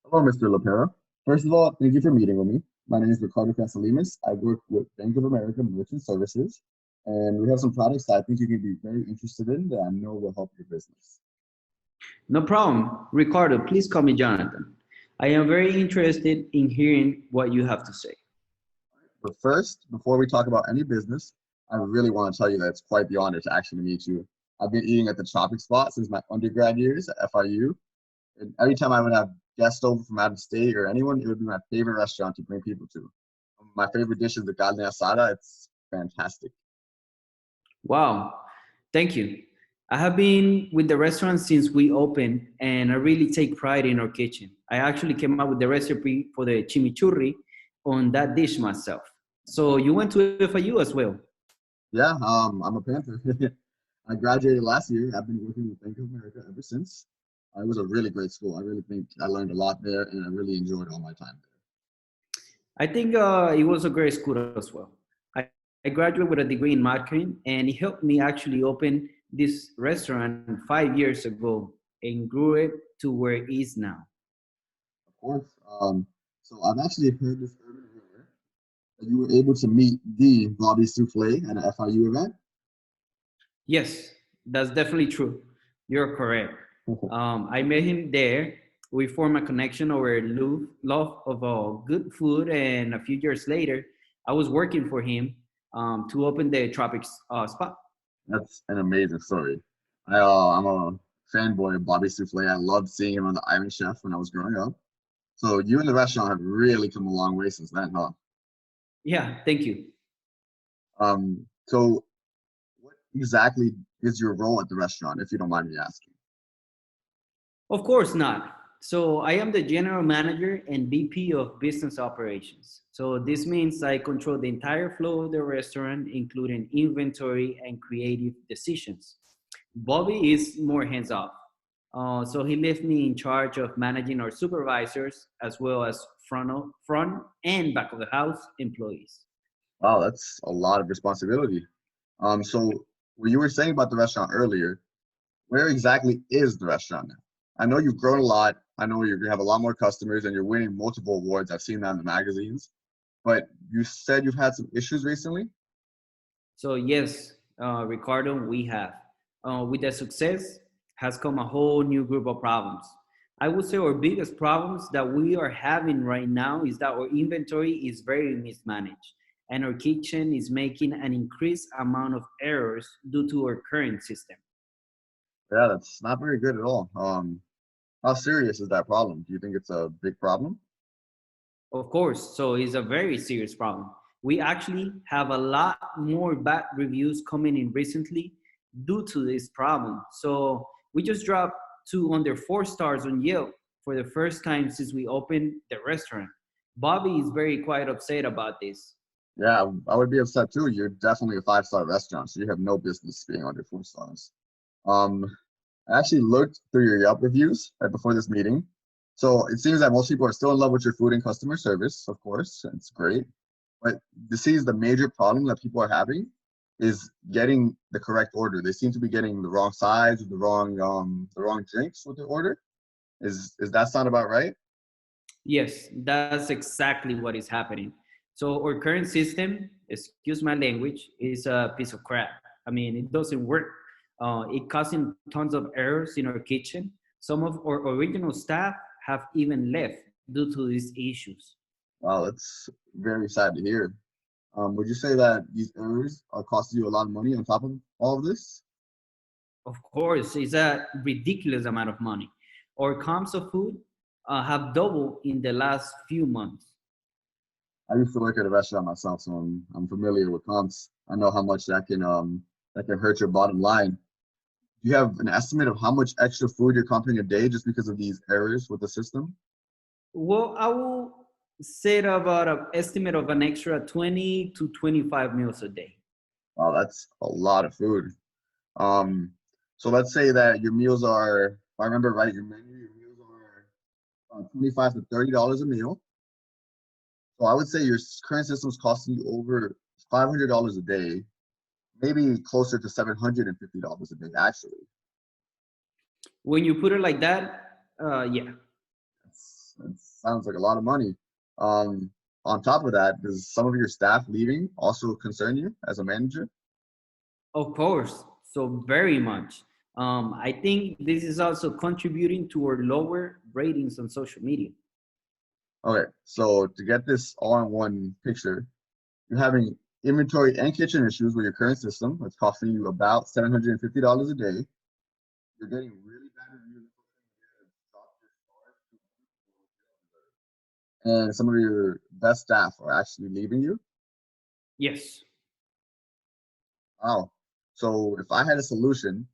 Hello, Mr. LaPera. First of all, thank you for meeting with me. My name is Ricardo Casilimas. I work with Bank of America Merchant Services, and we have some products that I think you can be very interested in that I know will help your business. No problem. Ricardo, please call me Jonathan. I am very interested in hearing what you have to say. But first, before we talk about any business, I really want to tell you that it's quite the honor to actually meet you. I've been eating at the Tropic Spot since my undergrad years at FIU, and every time I would have guests over from out of state or anyone, it would be my favorite restaurant to bring people to. My favorite dish is the carne asada. It's fantastic. Wow, thank you. I have been with the restaurant since we opened, and I really take pride in our kitchen. I actually came up with the recipe for the chimichurri on that dish myself. So you went to FIU as well? Yeah, I'm a Panther. I graduated last year. I've been working with Bank of America ever since. It was a really great school. I really think I learned a lot there, and I really enjoyed all my time there. I think it was a great school as well. I graduated with a degree in marketing, and it helped me actually open this restaurant 5 years ago and grew it to where it is now. Of course. So I've actually heard this urban rumor that you were able to meet the Bobby Souffle at an FIU event. Yes, that's definitely true. You're correct. I met him there. We formed a connection over love of good food, and a few years later, I was working for him to open the Tropics spot. That's an amazing story. I'm a fanboy of Bobby Souffle. I loved seeing him on the Iron Chef when I was growing up. So you and the restaurant have really come a long way since then, huh? Yeah, thank you. So what exactly is your role at the restaurant, if you don't mind me asking? Of course not. So I am the general manager and VP of business operations. So this means I control the entire flow of the restaurant, including inventory and creative decisions. Bobby is more hands off. So he left me in charge of managing our supervisors as well as front and back of the house employees. Wow, that's a lot of responsibility. So what you were saying about the restaurant earlier, where exactly is the restaurant now? I know you've grown a lot. I know you have a lot more customers and you're winning multiple awards. I've seen that in the magazines. But you said you've had some issues recently? So yes, Ricardo, we have. With the success has come a whole new group of problems. I would say our biggest problems that we are having right now is that our inventory is very mismanaged and our kitchen is making an increased amount of errors due to our current system. Yeah, that's not very good at all. How serious is that problem? Do you think it's a big problem? Of course, so it's a very serious problem. We actually have a lot more bad reviews coming in recently due to this problem. So we just dropped two under 4 stars on Yelp for the first time since we opened the restaurant. Bobby is very quite upset about this. Yeah, I would be upset too. You're definitely a five-star restaurant, so you have no business being under 4 stars. Um, I actually looked through your Yelp reviews right before this meeting. So it seems that most people are still in love with your food and customer service, of course. It's great. But this is the major problem that people are having is getting the correct order. They seem to be getting the wrong size or the wrong drinks with their order. Is that sound about right? Yes, that's exactly what is happening. So our current system, excuse my language, is a piece of crap. I mean, it doesn't work. It causing tons of errors in our kitchen. Some of our original staff have even left due to these issues. Wow, that's very sad to hear. Would you say that these errors are costing you a lot of money on top of all of this? Of course, it's a ridiculous amount of money. Our costs of food have doubled in the last few months. I used to work at a restaurant myself, so I'm familiar with comps. I know how much that can hurt your bottom line. Do you have an estimate of how much extra food you're comping a day just because of these errors with the system? Well, I will say about an estimate of an extra 20 to 25 meals a day. Wow, that's a lot of food. Um, so let's say that your meals are, if I remember right, your menu, your meals are 25 to $30 a meal. So I would say your current system is costing you over $500 a day, maybe closer to $750 a day, actually. When you put it like that, yeah. It sounds like a lot of money. Um, on top of that, does some of your staff leaving also concern you as a manager? Of course, so very much. I think this is also contributing to our lower ratings on social media. Okay, so to get this all in one picture, you're having inventory and kitchen issues with your current system. It's costing you about $750 a day. You're getting really bad reviews on social media. It's dropped your scores to and some of your best staff are actually leaving you. Yes. Wow. So if I had a solution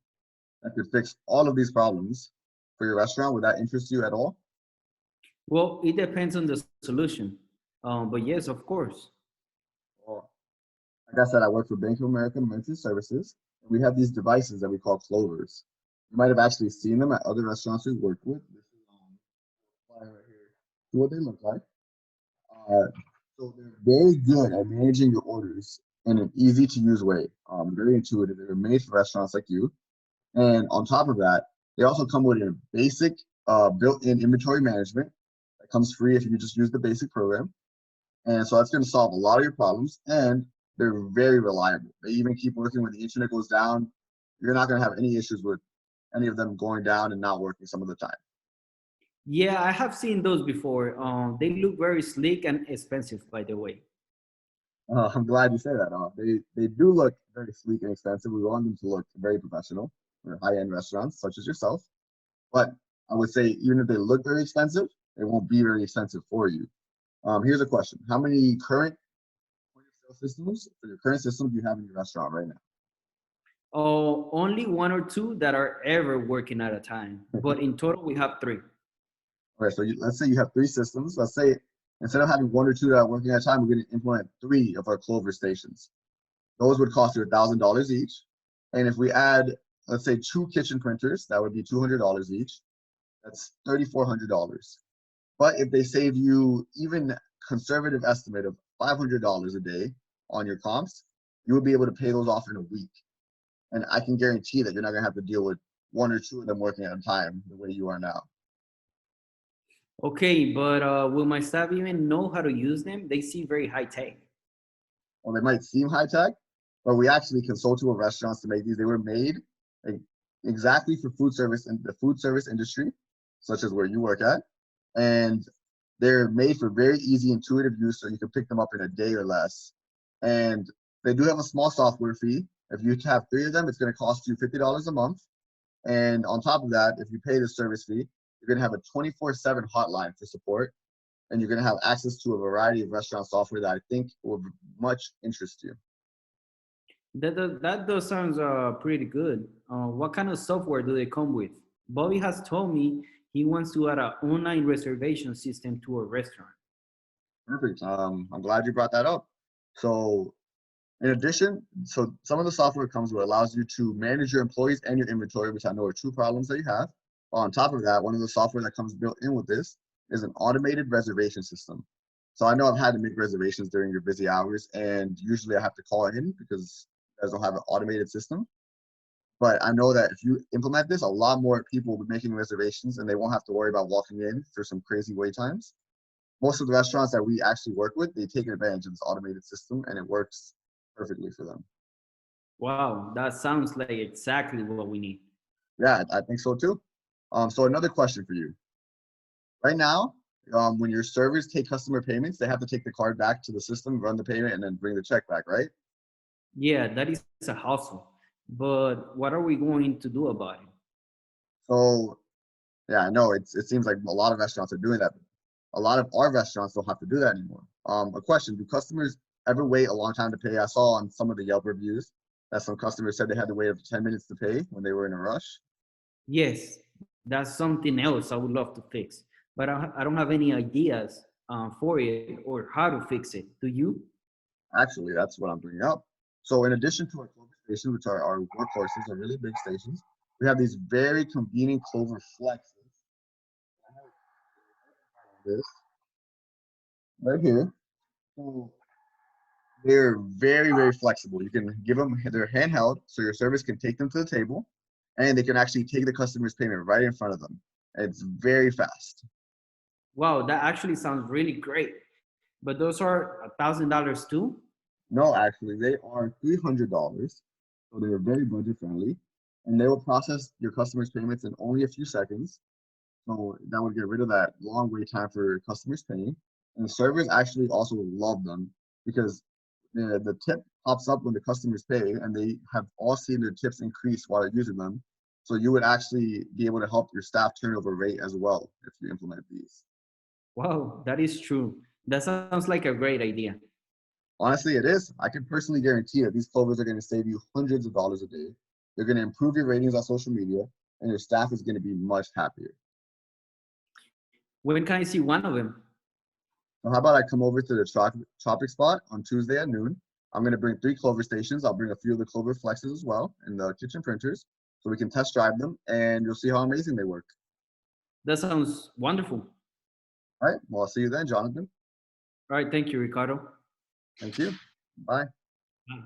that could fix all of these problems for your restaurant, would that interest you at all? Well, it depends on the solution. But yes, of course. Well, like I said, I work for Bank of America Merchant Services, and we have these devices that we call clovers. You might have actually seen them at other restaurants we work with. This is a flyer right here. See what they look like. Uh, so they're very good at managing your orders in an easy to use way. Very intuitive. They're made for restaurants like you. And on top of that, they also come with a basic built-in inventory management that comes free if you just use the basic program. And so that's going to solve a lot of your problems. And they're very reliable. They even keep working when the internet goes down. You're not going to have any issues with any of them going down and not working some of the time. Yeah, I have seen those before. They look very sleek and expensive, by the way. I'm glad you say that. They do look very sleek and expensive. We want them to look very professional for high-end restaurants such as yourself. But I would say even if they look very expensive, they won't be very expensive for you. Here's a question. How many current point of sale systems for your current system do you have in your restaurant right Oh, only one or two that are ever working at a time. now? But in total, we have three. Okay, so let's say you have three systems. Let's say instead of having one or two that are working at a time, we're going to implement three of our Clover stations. Those would cost you $1,000 each. And if we add, let's say, two kitchen printers, that would be $200 each. That's $3,400. But if they save you even conservative estimate of $500 a day on your comps, you would be able to pay those off in a week. And I can guarantee that you're not going to have to deal with one or two of them working at a time the way you are now. Okay, but will my staff even know how to use them? They seem very high tech. Well, they might seem high tech, but we actually consulted with restaurants to make these. They were made like, exactly for food service and the food service industry, such as where you work at. And they're made for very easy, intuitive use, so you can pick them up in a day or less. And they do have a small software fee. If you have three of them, it's going to cost you $50 a month. And on top of that, if you pay the service fee, you're going to have a 24/7 hotline for support, and you're going to have access to a variety of restaurant software that I think will much interest you. That does sounds pretty good. What kind of software do they come with? Bobby has told me he wants to add an online reservation system to a restaurant. Perfect. I'm glad you brought that up. So in addition, so some of the software comes with allows you to manage your employees and your inventory, which I know are two problems that you have. On top of that, one of the software that comes built in with this is an automated reservation system. So I know I've had to make reservations during your busy hours, and usually I have to call in because you guys don't have an automated system. But I know that if you implement this, a lot more people will be making reservations and they won't have to worry about walking in for some crazy wait times. Most of the restaurants that we actually work with, they take advantage of this automated system and it works perfectly for them. Wow, that sounds like exactly what we need. Yeah, I think so too. So another question for you. Right now, when your servers take customer payments, they have to take the card back to the system, run the payment, and then bring the check back, right? Yeah, that is a hassle. But what are we going to do about it? So yeah, I know it seems like a lot of restaurants are doing that. A lot of our restaurants don't have to do that anymore. A question, do customers ever wait a long time to pay? I saw on some of the Yelp reviews that some customers said they had to wait up to 10 minutes to pay when they were in a rush. Yes, that's something else I would love to fix. But I don't have any ideas for it or how to fix it. Do you? Actually, that's what I'm bringing up. So in addition to our Clover stations, which are our workhorses, are really big stations, we have these very convenient Clover flexes. I have this right here. So they're very, very flexible. You can give them, they're handheld, so your service can take them to the table, and they can actually take the customer's payment right in front of them. It's very fast. Wow, that actually sounds really great. But those are $1,000 too? No, actually, they are $300. So they are very budget friendly. And they will process your customers' payments in only a few seconds. So that would get rid of that long wait time for customers paying. And the servers actually also love them because the tip pops up when the customers pay and they have all seen their tips increase while they're using them. So you would actually be able to help your staff turnover rate as well if you implement these. Wow, that is true. That sounds like a great idea. Honestly, it is. I can personally guarantee that these clovers are going to save you hundreds of dollars a day. They're going to improve your ratings on social media, and your staff is going to be much happier. When can I see one of them? So how about I come over to the tropic spot on Tuesday at noon? I'm going to bring 3 Clover stations. I'll bring a few of the Clover Flexes as well and the kitchen printers so we can test drive them and you'll see how amazing they work. That sounds wonderful. All right. Well, I'll see you then, Jonathan. All right, thank you, Ricardo. Thank you. Bye. Bye.